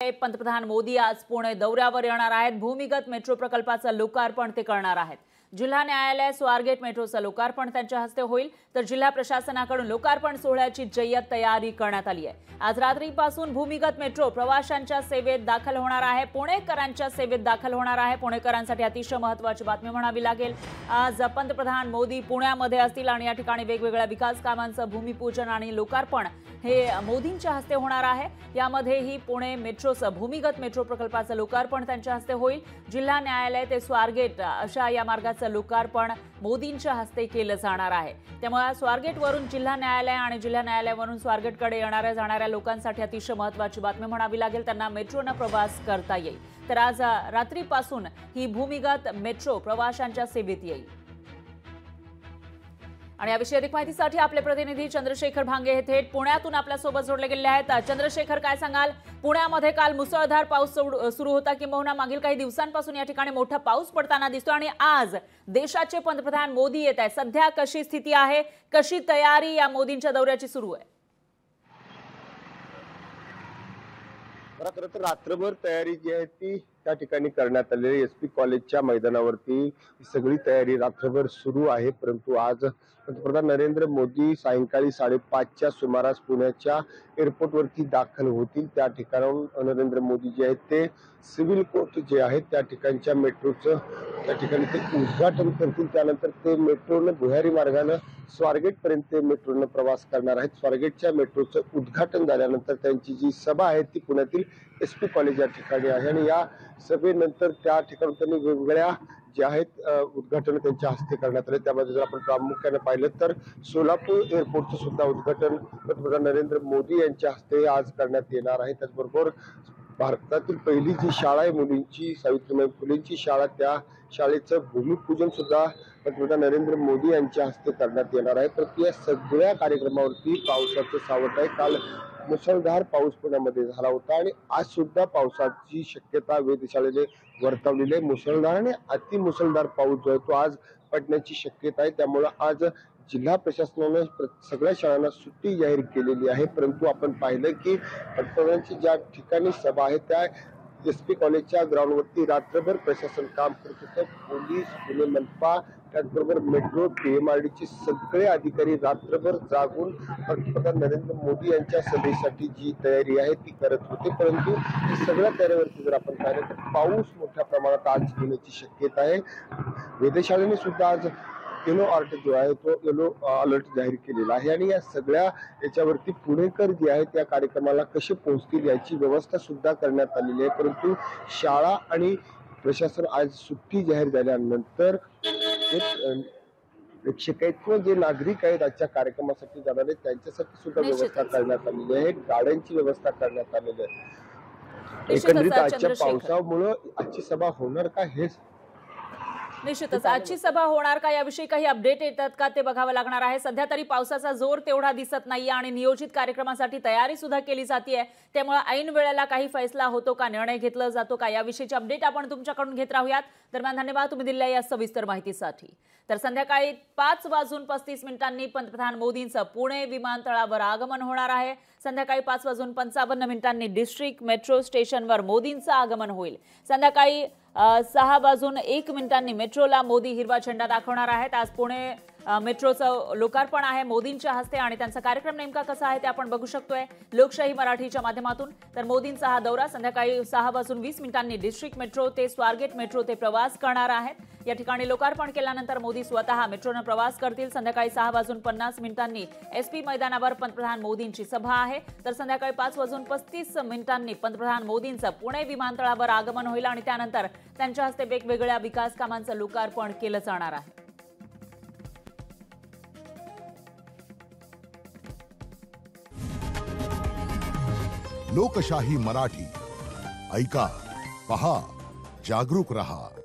पंतप्रधान मोदी आज पुणे दौऱ्यावर येणार आहेत। भूमिगत मेट्रो प्रकल्पाचं लोकार्पण ते करणार आहेत। जिल्हा न्यायालय स्वारगेट मेट्रोचं लोकार्पण त्यांच्या हस्ते होईल, तर जिल्हा प्रशासनाकडून लोकार्पण सोहळ्याची जय्यत तयारी करण्यात आली आहे। आज रात्रीपासून भूमिगत मेट्रो प्रवाशांच्या सेवेत दाखल होणार आहे, पुणेकरांच्या सेवेत दाखल होणार आहे। पुणेकरांसाठी अतिशय महत्त्वाची बातमी म्हणावी लागेल। आज पंतप्रधान मोदी पुण्यामध्ये असतील आणि या ठिकाणी वेगवेगळ्या विकास कामांचं भूमिपूजन आणि लोकार्पण हे मोदींच्या हस्ते होणार आहे। यामध्ये ही पुणे मेट्रोचं भूमिगत मेट्रो प्रकल्पाचं लोकार्पण त्यांच्या हस्ते होईल। जिल्हा न्यायालय ते स्वारगेट अशा या मार्गाचं लोकार्पण मोदींच्या हस्ते केलं जाणार आहे। त्यामुळे स्वारगेटवरून जिल्हा न्यायालय आणि जिल्हा न्यायालयावरून स्वारगेटकडे येणाऱ्या जाणाऱ्या लोकांसाठी अतिशय महत्त्वाची बातमी म्हणावी लागेल। त्यांना मेट्रोने प्रवास करता येईल। तर आज रात्रीपासून ही भूमिगत मेट्रो प्रवाशांच्या सेवेत येईल। आणि याविषयी अधिक माहितीसाठी आपले प्रतिनिधी चंद्रशेखर भांगे हे थेट पुण्यातून आपल्या सोबत जोडले गेले आहेत। चंद्रशेखर, काय सांगाल? पुण्यामध्ये काल मुसळधार पाऊस सुरू होता, किंबहुना मागील काही दिवसांपासून या ठिकाणी मोठा पाऊस पडताना दिसतो आणि आज देशाचे पंतप्रधान मोदी येत आहेत। सध्या कशी स्थिती आहे, कशी तयारी या मोदींच्या दौऱ्याची सुरू आहे? खरं तर रात्रभर तयारी जी आहे ती त्या ठिकाणी करण्यात आलेली एसपी कॉलेजच्या मैदानावरती सगळी तयारी रात्रभर सुरू आहे। परंतु आज पंतप्रधान नरेंद्र मोदी सायंकाळी 5:30च्या सुमारास पुण्याच्या एअरपोर्टवरती दाखल होतील। त्या ठिकाणाहून नरेंद्र मोदी जे आहेत ते सिव्हिल कोर्ट जे आहे त्या ठिकाणच्या मेट्रोचं त्या ठिकाणी ते उद्घाटन करतील। त्यानंतर ते मेट्रोनं भुयारी मार्गाने स्वारगेट पर्यंत मेट्रोनं प्रवास करणार आहेत। स्वारगेटच्या मेट्रोचं उद्घाटन झाल्यानंतर त्यांची जी सभा आहे ती पुण्यातील एसपी कॉलेज या ठिकाणी आहे आणि या सभेनंतर त्या ठिकाणी त्यांनी वेगवेगळ्या जे आहेत उद्घाटन त्यांच्या हस्ते करण्यात आले। त्यामध्ये जर आपण प्रामुख्याने पाहिलं तर सोलापूर एअरपोर्टचं सुद्धा उद्घाटन पंतप्रधान नरेंद्र मोदी यांच्या हस्ते आज करण्यात येणार आहे। त्याचबरोबर भारतातील पहिली जी शाळा आहे मुलींची, सावित्रीबाई फुलेंची शाळा, त्या शाळेचं भूमिपूजन सुद्धा पंतप्रधान नरेंद्र मोदी यांच्या हस्ते करण्यात येणार आहे। तर या सगळ्या कार्यक्रमावरती पावसाचं सावट आहे। काल मुसळधार पाऊस पुण्यामध्ये झाला होता आणि आज सुद्धा पावसाची शक्यता वेधशाळेने वर्तवलेली आहे। मुसळधार आणि अतिमुसळधार पाऊस जो आहे तो आज पडण्याची शक्यता आहे। त्यामुळे आज जिल्हा प्रशासनाने सगळ्या शाळांना सुट्टी जाहीर केलेली आहे। परंतु आपण पाहिलं की पंतप्रधानांची ज्या ठिकाणी सभा आहे त्या एसपी कॉलेजच्या ग्राउंडवरती रात्रभर प्रशासन काम करत होतं। पोलीस, पुणे मनपा, त्याचबरोबर मेट्रो, पीएमआरडीचे सगळे अधिकारी रात्रभर जागून पंतप्रधान नरेंद्र मोदी यांच्या सभेसाठी जी तयारी आहे ती करत होते। परंतु सगळ्या तयारीवरती जर आपण पाहिलं तर पाऊस मोठ्या प्रमाणात आज येण्याची शक्यता आहे। वेधशाळेने सुद्धा आज येलो अलर्ट जो आहे तो येलो अलर्ट जाहीर केलेला आहे आणि या सगळ्या याच्यावरती पुणेकर जे आहेत त्या कार्यक्रमाला कसे पोहोचतील याची व्यवस्था सुद्धा करण्यात आलेली आहे। परंतु शाळा आणि प्रशासन आज सुट्टी जाहीर झाल्यानंतर प्रेक्षक आहेत किंवा जे नागरिक आहेत आजच्या कार्यक्रमासाठी जाणार आहेत त्यांच्यासाठी सुद्धा व्यवस्था करण्यात आलेली आहे। गाड्यांची व्यवस्था करण्यात आलेली आहे। एकंदरीत आजच्या पावसामुळे आजची सभा होणार का हे निश्चितच आजची सभा होणार का याविषयी काही अपडेट येतात का ते बघावं लागणार आहे। सध्या तरी पावसाचा जोर तेवढा दिसत नाहीये आणि नियोजित कार्यक्रमासाठी तयारी सुद्धा केली जाते। त्यामुळे ऐन वेळेला काही फैसला होतो का, निर्णय घेतला जातो का, याविषयीची अपडेट आपण तुमच्याकडून घेत राहूयात। दरम्यान धन्यवाद तुम्ही दिलेल्या या सविस्तर माहितीसाठी। तर संध्याकाळी 5:35 पंतप्रधान मोदींचं पुणे विमानतळावर आगमन होणार आहे। संध्याकाळी 5:55 डिस्ट्रिक्ट मेट्रो स्टेशनवर मोदींचं आगमन होईल। संध्याकाळी 6:01 मेट्रोला मोदी हिरवा झेंडा दाखवणार आहेत। आज पुणे मेट्रोचं लोकार्पण आहे मोदींच्या हस्ते आणि त्यांचा कार्यक्रम नेमका कसा आहे ते आपण बघू शकतोय लोकशाही मराठीच्या माध्यमातून। तर मोदींचा हा दौरा संध्याकाळी 6:20 डिस्ट्रिक्ट मेट्रो ते स्वारगेट मेट्रो ते प्रवास करणार आहेत। या ठिकाणी लोकार्पण केल्यानंतर मोदी स्वतः मेट्रोने प्रवास करतील। संध्याकाळी 6:50 एसपी मैदानावर पंतप्रधान मोदींची सभा आहे। तर संध्याकाळी 5:35 पंतप्रधान मोदींचं पुणे विमानतळावर आगमन होईल आणि त्यानंतर त्यांच्या हस्ते वेगवेगळ्या विकास कामांचं लोकार्पण केलं जाणार आहे। लोकशाही मराठी ऐका, पहा, जागरूक रहा।